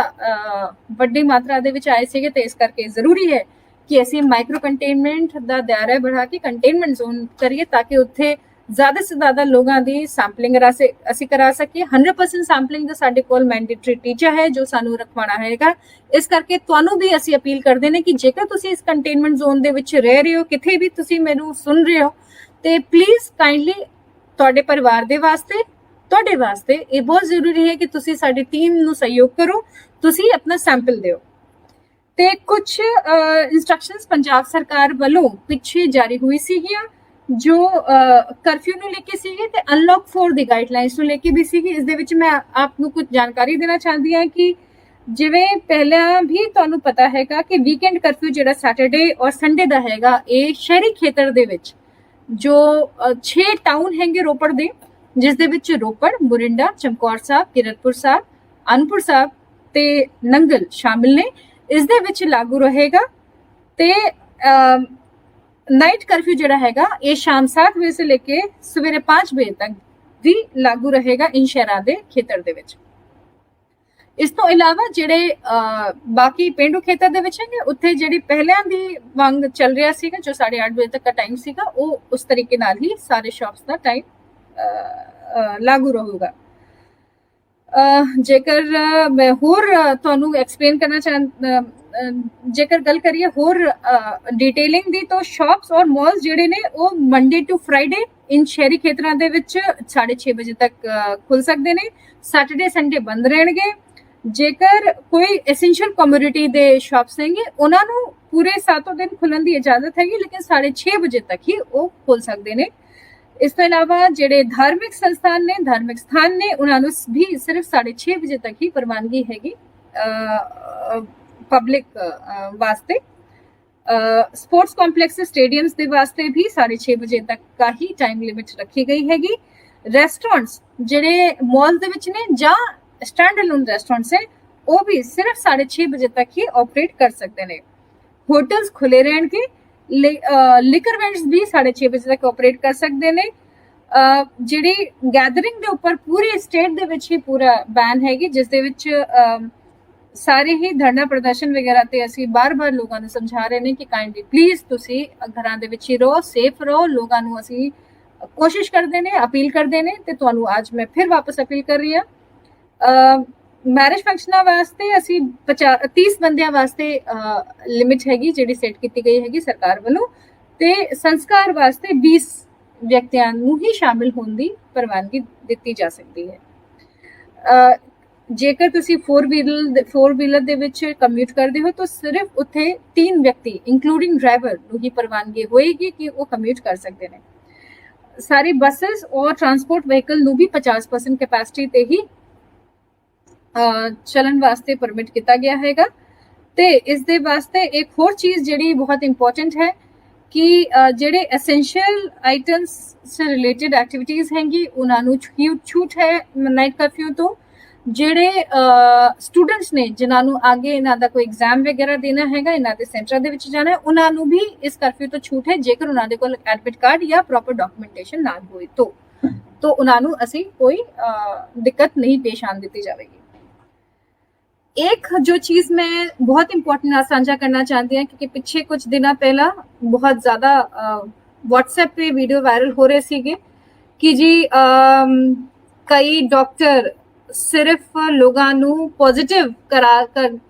ਵੱਡੀ ਮਾਤਰਾ ਦੇ ਵਿੱਚ ਆਏ ਸੀਗੇ। ਤੇ ਇਸ ਕਰਕੇ ਜ਼ਰੂਰੀ ਹੈ ਕਿ ਅਸੀਂ ਮਾਈਕਰੋ ਕੰਟੇਨਮੈਂਟ ਦਾ ਦਾਇਰਾ बढ़ा ਕੇ ਕੰਟੇਨਮੈਂਟ ਜ਼ੋਨ ਕਰੀਏ ਤਾਂ ਕਿ ਉੱਥੇ ਜ਼ਿਆਦਾ ਸੇ ਜ਼ਿਆਦਾ ਲੋਕਾਂ ਦੀ ਸੈਂਪਲਿੰਗ ਅਸੀਂ ਕਰਾ ਸਕੀਏ। 100% ਸੈਂਪਲਿੰਗ ਦਾ ਸਾਡੇ ਕੋਲ ਮੈਂਡੇਟਰੀ ਟੀਚਾ ਹੈ ਜੋ ਸਾਨੂੰ ਰਖਵਾਉਣਾ ਹੈਗਾ। ਇਸ ਕਰਕੇ ਤੁਹਾਨੂੰ ਵੀ ਅਸੀਂ ਅਪੀਲ ਕਰਦੇ ਨੇ ਕਿ ਜੇਕਰ ਤੁਸੀਂ ਇਸ ਕੰਟੇਨਮੈਂਟ ਜ਼ੋਨ ਦੇ ਵਿੱਚ ਰਹਿ ਰਹੇ ਹੋ, ਕਿਤੇ ਵੀ ਤੁਸੀਂ ਮੈਨੂੰ ਸੁਣ ਰਹੇ ਹੋ, ਤੇ ਪਲੀਜ਼ ਕਾਈਂਡਲੀ ਤੁਹਾਡੇ ਪਰਿਵਾਰ ਦੇ ਵਾਸਤੇ, ਤੁਹਾਡੇ ਵਾਸਤੇ ਇਹ ਬਹੁਤ ਜ਼ਰੂਰੀ ਹੈ ਕਿ ਤੁਸੀਂ ਸਾਡੀ ਟੀਮ ਨੂੰ ਸਹਿਯੋਗ ਕਰੋ, ਤੁਸੀਂ ਆਪਣਾ ਸੈਂਪਲ ਦਿਓ। ਤੇ ਕੁਝ ਇੰਸਟਰਕਸ਼ਨਸ ਪੰਜਾਬ ਸਰਕਾਰ ਵੱਲੋਂ ਪਿੱਛੇ ਜਾਰੀ ਹੋਈ ਸੀਗੀਆਂ ਜੋ ਕਰਫਿਊ ਨੂੰ ਲੈ ਕੇ ਸੀਗੇ ਤੇ ਅਨਲੌਕ 4 ਦੀ ਗਾਈਡਲਾਈਨਸ ਨੂੰ ਲੈ ਕੇ ਵੀ ਸੀਗੀ। ਇਸ ਦੇ ਵਿੱਚ ਮੈਂ ਆਪ ਨੂੰ ਕੁਝ ਜਾਣਕਾਰੀ ਦੇਣਾ ਚਾਹੁੰਦੀ ਹਾਂ ਕਿ ਜਿਵੇਂ ਪਹਿਲਾਂ ਵੀ ਤੁਹਾਨੂੰ ਪਤਾ ਹੈਗਾ ਕਿ ਵੀਕਐਂਡ ਕਰਫਿਊ ਜਿਹੜਾ ਸੈਟਰਡੇ ਔਰ ਸੰਡੇ ਦਾ ਹੈਗਾ, ਇਹ ਸ਼ਹਿਰੀ ਖੇਤਰ ਦੇ ਵਿੱਚ ਜੋ 6 ਟਾਊਨ ਹੈਗੇ ਰੋਪੜ ਦੇ, ਜਿਸ ਦੇ ਵਿੱਚ ਰੋਪੜ, ਮੁਰਿੰਡਾ, ਚਮਕੌਰ ਸਾਹਿਬ, ਕੀਰਤਪੁਰ ਸਾਹਿਬ, ਅਨਪੁਰ ਸਾਹਿਬ ਤੇ ਨੰਗਲ ਸ਼ਾਮਿਲ ਨੇ, ਇਸ ਦੇ ਵਿੱਚ ਲਾਗੂ ਰਹੇਗਾ। ਤੇ ਨਾਈਟ ਕਰਫਿਊ ਜਿਹੜਾ ਹੈਗਾ ਇਹ ਸ਼ਾਮ 7 ਵਜੇ से लेके ਸਵੇਰੇ 5 ਵਜੇ ਤੱਕ ਵੀ ਲਾਗੂ ਰਹੇਗਾ ਇਨ ਸ਼ਹਿਰਾਂ ਦੇ ਖੇਤਰ ਦੇ ਵਿੱਚ। ਇਸ ਤੋਂ ਇਲਾਵਾ ਜਿਹੜੇ ਬਾਕੀ ਪਿੰਡੂ ਖੇਤਰ ਦੇ ਵਿੱਚ ਹੈਗੇ ਉੱਥੇ ਜਿਹੜੀ ਪਹਿਲਾਂ ਦੀ ਵਾਂਗ ਚੱਲ ਰਿਹਾ ਸੀਗਾ ਜੋ 8:30 ਵਜੇ ਤੱਕ ਦਾ ਟਾਈਮ ਸੀਗਾ, ਉਹ ਉਸ ਤਰੀਕੇ ਨਾਲ ਹੀ ਸਾਰੇ ਸ਼ਾਪਸ ਦਾ ਟਾਈਮ ਲਾਗੂ ਰਹੂਗਾ। ਜੇਕਰ ਮੈਂ ਹੋਰ ਤੁਹਾਨੂੰ ਐਕਸਪਲੇਨ ਕਰਨਾ ਚਾਹਾਂ, ਜੇਕਰ ਗੱਲ ਕਰੀਏ ਹੋਰ ਡਿਟੇਲਿੰਗ ਦੀ, ਤਾਂ ਸ਼ਾਪਸ ਔਰ ਮਾਲਸ ਜਿਹੜੇ ਨੇ ਉਹ ਮੰਡੇ ਟੂ ਫਰਾਈਡੇ ਇਨ ਸ਼ਹਿਰੀ ਖੇਤਰਾਂ ਦੇ ਵਿੱਚ 6:30 ਵਜੇ ਤੱਕ ਖੁੱਲ ਸਕਦੇ ਨੇ, ਸੈਟਰਡੇ ਸੰਡੇ ਬੰਦ ਰਹਿਣਗੇ। ਜੇਕਰ ਕੋਈ ਐਸੈਂਸ਼ੀਅਲ ਕਮੋਡਿਟੀ ਦੇ ਸ਼ਾਪਸ ਹੈਗੇ ਉਹਨਾਂ ਨੂੰ ਪੂਰੇ 7 ਦਿਨ ਖੁੱਲਣ ਦੀ ਇਜਾਜ਼ਤ ਹੈਗੀ, ਲੇਕਿਨ 6:30 ਵਜੇ ਤੱਕ ਹੀ ਉਹ ਖੁੱਲ ਸਕਦੇ ਨੇ। ਇਸ ਤੋਂ ਇਲਾਵਾ ਜਿਹੜੇ ਧਾਰਮਿਕ ਸੰਸਥਾਨ ਨੇ, ਧਾਰਮਿਕ ਸਥਾਨ ਨੇ, ਉਹਨਾਂ ਨੂੰ ਵੀ ਸਿਰਫ 6:30 ਵਜੇ ਤੱਕ ਹੀ ਪ੍ਰਵਾਨਗੀ ਹੈਗੀ ਪਬਲਿਕ ਵਾਸਤੇ। स्पोर्ट्स कॉम्प्लेक्स स्टेडियम्स ਦੇ ਵਾਸਤੇ भी 6:30 ਵਜੇ ਤੱਕ का ही टाइम लिमिट ਰੱਖੀ ਗਈ ਹੈਗੀ। ਰੈਸਟੋਰੈਂਟਸ ਜਿਹੜੇ ਮਾਲ ਦੇ ਵਿੱਚ ਨੇ ਜਾਂ ਸਟੈਂਡ ਅਲੋਨ ਰੈਸਟੋਰੈਂਟਸ ਹੈ ਉਹ ਵੀ ਸਿਰਫ 6:30 ਵਜੇ ਤੱਕ ਹੀ ਆਪਰੇਟ ਕਰ ਸਕਦੇ ਨੇ। ਹੋਟਲਸ ਖੁੱਲੇ ਰਹਿਣਗੇ, ਲਿਕਰ ਵੈਂਡਸ ਵੀ 6:30 ਵਜੇ ਤੱਕ ਆਪਰੇਟ ਕਰ ਸਕਦੇ ਨੇ। ਜਿਹੜੀ ਗੈਦਰਿੰਗ ਦੇ ਉੱਪਰ ਪੂਰੀ ਸਟੇਟ ਦੇ ਵਿੱਚ ਹੀ ਪੂਰਾ ਬੈਨ ਹੈਗੀ, ਜਿਸ ਦੇ ਵਿੱਚ ਸਾਰੇ ਹੀ ਧਰਨਾ ਪ੍ਰਦਰਸ਼ਨ ਵਗੈਰਾ ਤੇ ਅਸੀਂ ਬਾਰ-ਬਾਰ ਲੋਕਾਂ ਨੂੰ ਸਮਝਾ ਰਹੇ ਨੇ ਕਿ ਕਾਈਂਡਲੀ ਪਲੀਜ਼ ਤੁਸੀਂ ਘਰਾਂ ਦੇ ਵਿੱਚ ਹੀ ਰਹੋ, ਸੇਫ ਰਹੋ। ਲੋਕਾਂ ਨੂੰ ਅਸੀਂ ਕੋਸ਼ਿਸ਼ ਕਰਦੇ ਨੇ, ਅਪੀਲ ਕਰਦੇ ਨੇ ਤੇ ਤੁਹਾਨੂੰ ਅੱਜ ਮੈਂ ਫਿਰ ਵਾਪਸ ਅਪੀਲ ਕਰ ਰਹੀ ਹਾਂ। ਮੈਰਿਜ ਫੰਕਸ਼ਨਾਂ ਵਾਸਤੇ ਅਸੀਂ 30 ਬੰਦਿਆਂ ਵਾਸਤੇ ਲਿਮਿਟ ਹੈਗੀ ਜਿਹੜੀ ਸੈੱਟ ਕੀਤੀ ਗਈ ਹੈਗੀ ਸਰਕਾਰ ਵੱਲੋਂ, ਤੇ ਸੰਸਕਾਰ ਵਾਸਤੇ 20 ਵਿਅਕਤੀਆਂ ਨੂੰ ਹੀ ਸ਼ਾਮਿਲ ਹੋਣ ਦੀ ਪ੍ਰਵਾਨਗੀ ਦਿੱਤੀ ਜਾ ਸਕਦੀ ਹੈ। ਜੇਕਰ ਤੁਸੀਂ 4 ਵੀਲਰ ਦੇ ਵਿੱਚ ਕਮਿਊਟ ਕਰਦੇ ਹੋ ਤਾਂ ਸਿਰਫ ਉੱਥੇ 3 ਵਿਅਕਤੀ ਇੰਕਲੂਡਿੰਗ ਡਰਾਈਵਰ ਨੂੰ ਹੀ ਪ੍ਰਵਾਨਗੀ ਹੋਏਗੀ ਕਿ ਉਹ ਕਮਿਊਟ ਕਰ ਸਕਦੇ ਨੇ। ਸਾਰੀ ਬੱਸਸ ਔਰ ਟਰਾਂਸਪੋਰਟ ਵਹੀਕਲ ਨੂੰ ਵੀ 50% ਕੈਪੈਸਿਟੀ ਤੇ ਹੀ ਚੱਲਣ ਵਾਸਤੇ ਪਰਮਿਟ ਕੀਤਾ ਗਿਆ ਹੈਗਾ। ਤੇ ਇਸ ਦੇ ਵਾਸਤੇ ਇੱਕ ਹੋਰ ਚੀਜ਼ ਜਿਹੜੀ ਬਹੁਤ ਇੰਪੋਰਟੈਂਟ ਹੈ ਕਿ ਜਿਹੜੇ ਐਸੈਂਸ਼ੀਅਲ ਆਈਟਮਸ ਸੇ ਰਿਲੇਟਡ ਐਕਟੀਵਿਟੀਜ਼ ਹੈਗੀ ਉਹਨਾਂ ਨੂੰ ਛੂਟ ਹੈ ਨਾਈਟ ਕਰਫਿਊ ਤੋਂ। ਜਿਹੜੇ ਸਟੂਡੈਂਟਸ ਨੇ ਜਿਨ੍ਹਾਂ ਨੂੰ ਅੱਗੇ ਇਹਨਾਂ ਦਾ ਕੋਈ ਐਗਜ਼ਾਮ ਵਗੈਰਾ ਦੇਣਾ ਹੈਗਾ, ਇਹਨਾਂ ਦੇ ਸੈਂਟਰਾਂ ਦੇ ਵਿੱਚ ਜਾਣਾ ਹੈ, ਉਹਨਾਂ ਨੂੰ ਵੀ ਇਸ ਕਰਫਿਊ ਤੋਂ ਛੂਟ ਹੈ ਜੇਕਰ ਉਹਨਾਂ ਦੇ ਕੋਲ ਐਡਮਿਟ ਕਾਰਡ ਜਾਂ ਪ੍ਰੋਪਰ ਡਾਕੂਮੈਂਟੇਸ਼ਨ ਨਾ ਹੋਏ ਤਾਂ ਉਹਨਾਂ ਨੂੰ ਅਸੀਂ ਕੋਈ ਦਿੱਕਤ ਨਹੀਂ ਪੇਸ਼ ਆਉਣ ਦਿੱਤੀ ਜਾਵੇਗੀ। एक जो चीज मैं बहुत इंपॉर्टेंट आज साझा करना चाहती हूँ, क्योंकि पिछले कुछ दिनों पहला बहुत ज्यादा व्हाट्सएप पे वीडियो वायरल हो रहे ਸੀਗੇ ਕਿ ਜੀ ਕਈ ਡਾਕਟਰ ਸਿਰਫ ਲੋਕਾਂ ਨੂੰ ਪੋਜ਼ਿਟਿਵ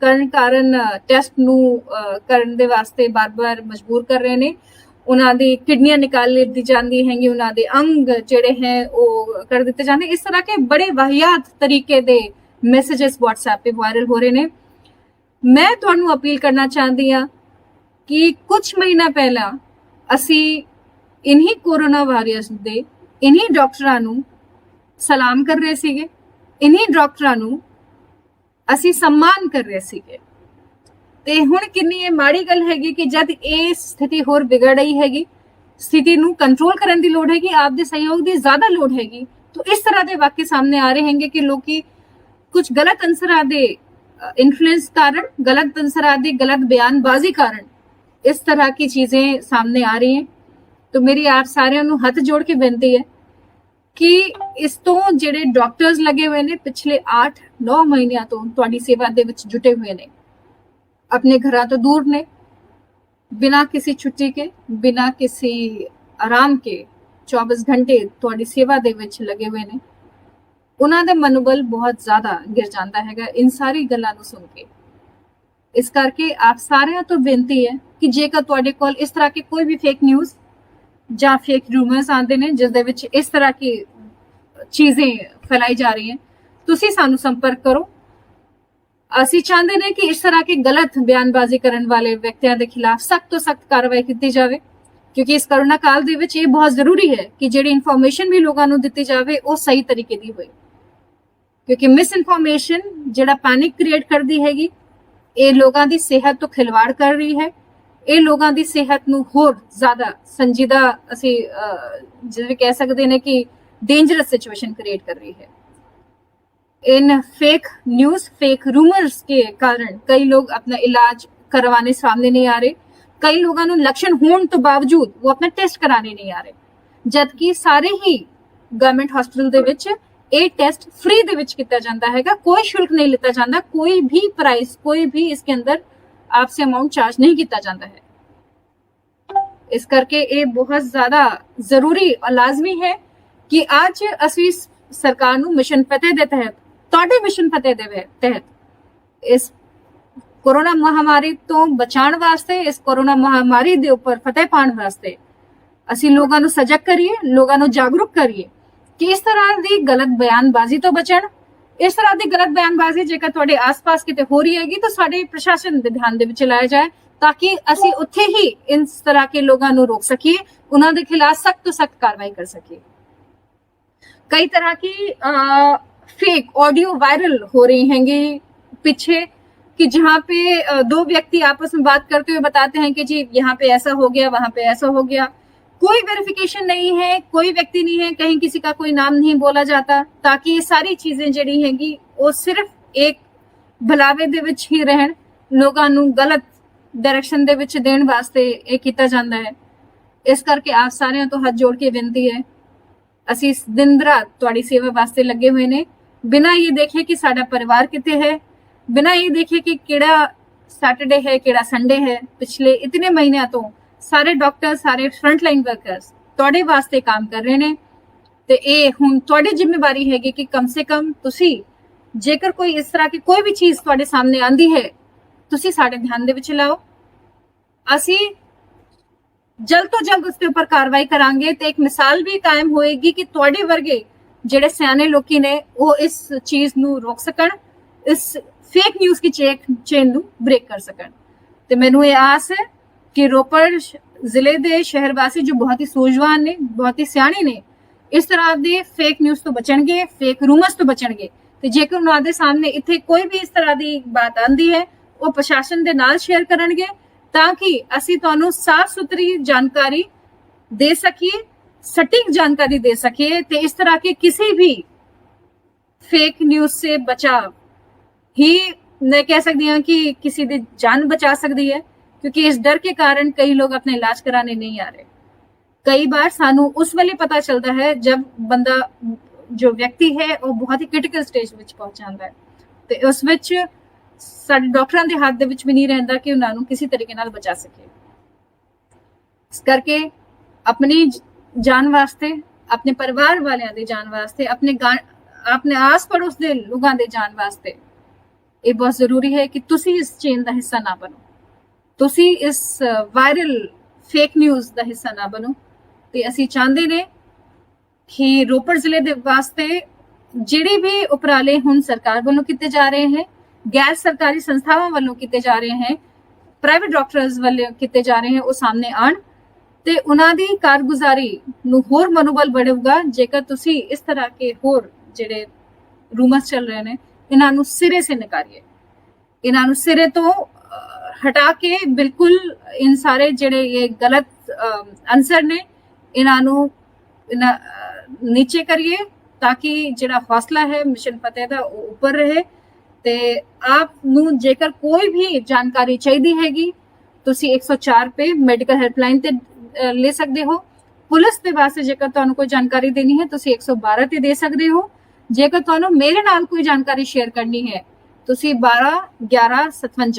ਕਰਨ ਕਾਰਨ ਟੈਸਟ ਨੂੰ ਕਰਨ ਦੇ ਵਾਸਤੇ ਬਾਰ-ਬਾਰ ਮਜਬੂਰ ਕਰ ਰਹੇ ਨੇ। ਉਹਨਾਂ ਦੀ ਕਿਡਨੀਆਂ ਨਿਕਾਲ ਲਈ ਜਾਂਦੀ ਹੈਗੀ, ਉਹਨਾਂ ਦੇ ਅੰਗ ਜਿਹੜੇ ਹੈ ਉਹ ਕਰ ਦਿੱਤੇ ਜਾਂਦੇ। ਇਸ ਤਰ੍ਹਾਂ ਕੇ ਬੜੇ ਵਾਹਿयात ਤਰੀਕੇ ਦੇ ਮੈਸੇजेस WhatsApp पे वायरल हो रहे ने। मैं ਤੁਹਾਨੂੰ अपील करना चाहती हाँ कि कुछ महीना पहला असी इन्हीं कोरोना वायरस दे इन्हीं डॉक्टरां नू सलाम कर रहे सीगे, इन्हीं डॉक्टरां नू असी सम्मान कर रहे सीगे। ते हुण किन्नी ये माड़ी गल हैगी कि जद ये स्थिति होर बिगड़ रही हैगी, स्थिति नू कंट्रोल करन दी लोड़ हैगी, आप दे सहयोग दी ज्यादा लोड़ हैगी। तो इस तरह के वाक्य सामने आ रहे हैंगे कि लोग कुछ गलत अंसरां दे इन्फ्लुएंस कारण, गलत अंसरां दी गलत बयानबाजी कारण इस तरह की चीजें सामने आ रही हैं। तो मेरी आप सारिਆਂ ਨੂੰ हथ जोड़ के बेनती है कि इस तो ਜਿਹੜੇ डॉक्टर्स लगे हुए ने पिछले 8-9 ਮਹੀਨਿਆਂ ਤੋਂ ਤੁਹਾਡੀ सेवा ਦੇ ਵਿੱਚ जुटे हुए ने, अपने घरां तो दूर ने, बिना किसी छुट्टी के, बिना किसी आराम के 24 घंटे ਤੁਹਾਡੀ सेवा ਦੇ ਵਿੱਚ लगे हुए ने। ਉਹਨਾਂ ਦਾ ਮਨੋਬਲ ਬਹੁਤ ਜ਼ਿਆਦਾ ਗਿਰ ਜਾਂਦਾ ਹੈਗਾ ਇਨ ਸਾਰੀ ਗੱਲਾਂ ਨੂੰ ਸੁਣ ਕੇ। ਇਸ ਕਰਕੇ ਆਪ ਸਾਰਿਆਂ ਤੋਂ ਬੇਨਤੀ ਹੈ ਕਿ ਜੇਕਰ ਤੁਹਾਡੇ ਕੋਲ ਇਸ ਤਰ੍ਹਾਂ के कोई भी फेक न्यूज़ ਜਾਂ फेक रूमर्स ਆਉਂਦੇ ਨੇ ਜਿਸ ਦੇ ਵਿੱਚ ਇਸ ਤਰ੍ਹਾਂ की चीजें फैलाई जा रही हैं, ਤੁਸੀਂ ਸਾਨੂੰ ਸੰਪਰਕ ਕਰੋ। ਅਸੀਂ ਚਾਹੁੰਦੇ ਨੇ ਕਿ ਇਸ ਤਰ੍ਹਾਂ की गलत बयानबाजी ਕਰਨ ਵਾਲੇ ਵਿਅਕਤੀਆਂ ਦੇ ਖਿਲਾਫ ਸਖਤ ਤੋਂ ਸਖਤ ਕਾਰਵਾਈ ਕੀਤੀ ਜਾਵੇ, ਕਿਉਂਕਿ ਇਸ ਕਰੋਨਾ ਕਾਲ ਦੇ ਵਿੱਚ ਇਹ ਬਹੁਤ ਜ਼ਰੂਰੀ ਹੈ ਕਿ ਜਿਹੜੀ ਇਨਫੋਰਮੇਸ਼ਨ ਵੀ ਲੋਕਾਂ ਨੂੰ ਦਿੱਤੀ ਜਾਵੇ ਉਹ ਸਹੀ ਤਰੀਕੇ ਦੀ ਹੋਵੇ। क्योंकि मिस इनफॉर्मेशन ਜਿਹੜਾ पैनिक क्रिएट करती हैगी, ਇਹ ਲੋਕਾਂ ਦੀ ਸਿਹਤ ਤੋਂ ਖਿਲਵਾੜ ਕਰ ਰਹੀ ਹੈ। ਇਹ ਲੋਕਾਂ ਦੀ ਸਿਹਤ ਨੂੰ ਹੋਰ ਜ਼ਿਆਦਾ ਸੰਜੀਦਾ ਅਸੀਂ ਜਿਵੇਂ ਕਹਿ ਸਕਦੇ ਨੇ ਕਿ डेंजरस सिचुएशन क्रिएट कर रही है। इन फेक न्यूज़, फेक रूमर्स के कारण कई लोग अपना इलाज करवाने सामने नहीं आ रहे। कई लोगों ਨੂੰ लक्षण होने तो बावजूद वो अपना टेस्ट कराने नहीं आ रहे, जबकि सारे ही गवर्नमेंट हॉस्पिटल ਦੇ ਵਿੱਚ ਇਹ टेस्ट फ्री ਦੇ ਵਿੱਚ ਕੀਤਾ ਜਾਂਦਾ ਹੈਗਾ, कोई शुल्क नहीं लिया जाता, कोई भी प्राइस, कोई भी इसके अंदर आपसे अमाउंट चार्ज नहीं किया जाता है। इस करके ये बहुत ज्यादा जरूरी और लाजमी है कि आज ਅਸੀਂ ਸਰਕਾਰ ਨੂੰ ਮਿਸ਼ਨ ਫਤਿਹ ਦੇ ਤਹਿਤ, ਤੁਹਾਡੇ ਮਿਸ਼ਨ ਫਤਿਹ ਦੇ ਤਹਿਤ ਇਸ कोरोना महामारी ਤੋਂ ਬਚਾਉਣ ਵਾਸਤੇ, ਇਸ कोरोना महामारी ਦੇ ਉੱਪਰ ਫਤਿਹ ਪਾਉਣ ਵਾਸਤੇ ਅਸੀਂ ਲੋਕਾਂ ਨੂੰ ਸਜਗ ਕਰੀਏ, ਲੋਕਾਂ ਨੂੰ ਜਾਗਰੂਕ ਕਰੀਏ कि इस तरह की गलत बयानबाजी तो बचन। इस तरह की गलत बयानबाजी जेकर तुहाडे आस-पास किते हो रही हैगी तो साडे प्रशासन दे ध्यान दे विच लाया जाए, ताकि असी उत्थे ही इस तरह के लोगों को रोक सकिए, उन्हां दे खिलाफ सख्त तो सख्त कार्रवाई कर सकिए। कई तरह की फेक ऑडियो वायरल हो रही हैंगी पीछे, कि जहाँ पे दो व्यक्ति आपस में बात करते हुए बताते हैं कि जी यहाँ पे ऐसा हो गया, वहां पे ऐसा हो गया। कोई वेरिफिकेशन नहीं है, कोई व्यक्ति नहीं है, कहीं किसी का कोई नाम नहीं बोला जाता, ताकि ये सारी चीजें जड़ी हैगी वो सिर्फ एक भलावे दे विच ही रहन, लोगों ਨੂੰ गलत डायरेक्शन दे विच देण वास्ते ये कीता जांदा है। इस करके आप सारिਆਂ ਤੋਂ हथ जोड़ के बेनती है, ਅਸੀਂ दिन रात ਤੁਹਾਡੀ सेवा वास्ते लगे हुए ने, बिना ये देखे कि साडा परिवार किते है, बिना ये देखे कि केड़ा सैटरडे है केड़ा संडे है। पिछले इतने महीनों तो सारे डॉक्टर, सारे फ्रंट लाइन वर्कर्स ਤੁਹਾਡੇ वास्ते काम कर रहे हैं, ਤੇ ਇਹ ਹੁਣ ਤੁਹਾਡੀ ਜ਼ਿੰਮੇਵਾਰੀ ਹੈਗੀ ਕਿ कम से कम ਤੁਸੀਂ ਜੇਕਰ ਕੋਈ ਇਸ ਤਰ੍ਹਾਂ की कोई भी चीज ਤੁਹਾਡੇ ਸਾਹਮਣੇ ਆਂਦੀ ਹੈ ਤੁਸੀਂ ਸਾਡੇ ध्यान ਦੇ ਵਿੱਚ ਲਾਓ। ਅਸੀਂ जल्द तो जल्द उसके ऊपर कार्रवाई करांगे ਤੇ एक मिसाल भी कायम होएगी कि ਤੁਹਾਡੇ ਵਰਗੇ ਜਿਹੜੇ ਸਿਆਣੇ ਲੋਕੀ ਨੇ ਉਹ ਇਸ ਚੀਜ਼ ਨੂੰ ਰੋਕ ਸਕਣ, ਇਸ फेक न्यूज़ की चेन ਨੂੰ ब्रेक कर सकਣ। ਤੇ ਮੈਨੂੰ ਇਹ ਆਸ ਹੈ कि रोपड़ जिले के शहर वासी जो बहुत ही सूझवान ने, बहुत ही सियाने ने, इस तरह के फेक न्यूज़ तो बचणगे, फेक रूमर्स तो बचणगे। ते जेकर उन्हां दे सामने इत्थे कोई भी इस तरह की बात आंदी है वो प्रशासन दे नाल शेयर करनगे, ताकि असी तुहानू साफ सुथरी जानकारी दे सकिए, सटीक जानकारी दे सकिए, ते इस तरह के किसी भी फेक न्यूज़ से बचाव ही मैं कह सकती हाँ कि किसी की जान बचा सकती है, क्योंकि इस डर के कारण कई लोग अपने इलाज कराने नहीं आ रहे। कई बार सानू उस वेले पता चलता है जब बंदा, जो व्यक्ति है वो बहुत ही क्रिटिकल स्टेज विच पहुंच जाता है, तो उस विच ਸਾਡੇ ਡਾਕਟਰਾਂ ਦੇ ਹੱਥ ਦੇ ਵਿੱਚ ਵੀ ਨਹੀਂ ਰਹਿੰਦਾ ਕਿ ਉਹਨਾਂ ਨੂੰ ਕਿਸੇ ਤਰੀਕੇ ਨਾਲ ਬਚਾ ਸਕੇ। ਇਸ ਕਰਕੇ ਆਪਣੀ ਜਾਨ ਵਾਸਤੇ, ਆਪਣੇ ਪਰਿਵਾਰ ਵਾਲਿਆਂ ਦੀ ਜਾਨ ਵਾਸਤੇ, ਆਪਣੇ ਆਸ ਪੜੋਸ ਦੇ ਲੋਕਾਂ ਦੇ ਜਾਨ ਵਾਸਤੇ ਇਹ ਬਹੁਤ ਜ਼ਰੂਰੀ ਹੈ ਕਿ ਤੁਸੀਂ ਇਸ ਚੇਨ ਦਾ ਹਿੱਸਾ ਨਾ ਬਣੋ, ਤੁਸੀਂ ਇਸ ਵਾਇਰਲ ਫੇਕ ਨਿਊਜ਼ ਦਾ ਹਿੱਸਾ ਨਾ ਬਣੋ। ਤੇ ਅਸੀਂ ਚਾਹੁੰਦੇ ਨੇ ਕਿ ਰੋਪੜ ਜ਼ਿਲ੍ਹੇ ਦੇ ਵਾਸਤੇ ਜਿਹੜੇ ਵੀ ਉਪਰਾਲੇ ਹੁਣ ਸਰਕਾਰ ਵੱਲੋਂ ਕੀਤੇ ਜਾ ਰਹੇ ਹਨ, ਗੈਰ ਸਰਕਾਰੀ ਸੰਸਥਾਵਾਂ ਵੱਲੋਂ ਕੀਤੇ ਜਾ ਰਹੇ ਹਨ, ਪ੍ਰਾਈਵੇਟ ਡਾਕਟਰਸ ਵੱਲੋਂ ਕੀਤੇ ਜਾ ਰਹੇ ਹਨ, ਉਹ ਸਾਹਮਣੇ ਆਣ ਤੇ ਉਹਨਾਂ ਦੀ ਕਾਰਗੁਜ਼ਾਰੀ ਨੂੰ ਹੋਰ ਮਨੋਬਲ बढ़ेगा ਜੇਕਰ ਤੁਸੀਂ ਇਸ ਤਰ੍ਹਾਂ ਕੇ ਹੋਰ ਜਿਹੜੇ ਰੂਮਰਸ ਚੱਲ ਰਹੇ ਨੇ ਇਹਨਾਂ ਨੂੰ ਸਿਰੇ ਸੇ ਨਿਕਾਰੀਏ, ਇਹਨਾਂ ਨੂੰ ਸਿਰੇ ਤੋਂ ਹਟਾ ਕੇ ਬਿਲਕੁਲ ਇਨ ਸਾਰੇ ਜਿਹੜੇ ਇਹ ਗਲਤ ਅਨਸਰ ਨੇ ਇਹਨਾਂ ਨੂੰ ਨੀਚੇ ਕਰੀਏ ਤਾਂ ਕਿ ਜਿਹੜਾ ਹੌਸਲਾ ਹੈ ਮਿਸ਼ਨ ਫਤਿਹ ਦਾ ਉਹ ਉੱਪਰ ਰਹੇ। ਤੇ ਆਪ ਨੂੰ ਜੇਕਰ ਕੋਈ ਵੀ ਜਾਣਕਾਰੀ ਚਾਹੀਦੀ ਹੈਗੀ ਤੁਸੀਂ 104 पे ਮੈਡੀਕਲ ਹੈਲਪਲਾਈਨ ਤੇ ਲੈ ਸਕਦੇ ਹੋ। ਪੁਲਿਸ ਦੇ ਵਾਸਤੇ ਜੇਕਰ ਤੁਹਾਨੂੰ ਕੋਈ ਜਾਣਕਾਰੀ ਦੇਣੀ ਹੈ ਤੁਸੀਂ 112 ਤੇ ਦੇ ਸਕਦੇ ਹੋ। ਜੇਕਰ ਤੁਹਾਨੂੰ ਮੇਰੇ ਨਾਲ ਕੋਈ ਜਾਣਕਾਰੀ ਸ਼ੇਅਰ ਕਰਨੀ ਹੈ ਤੁਸੀਂ 12 11 57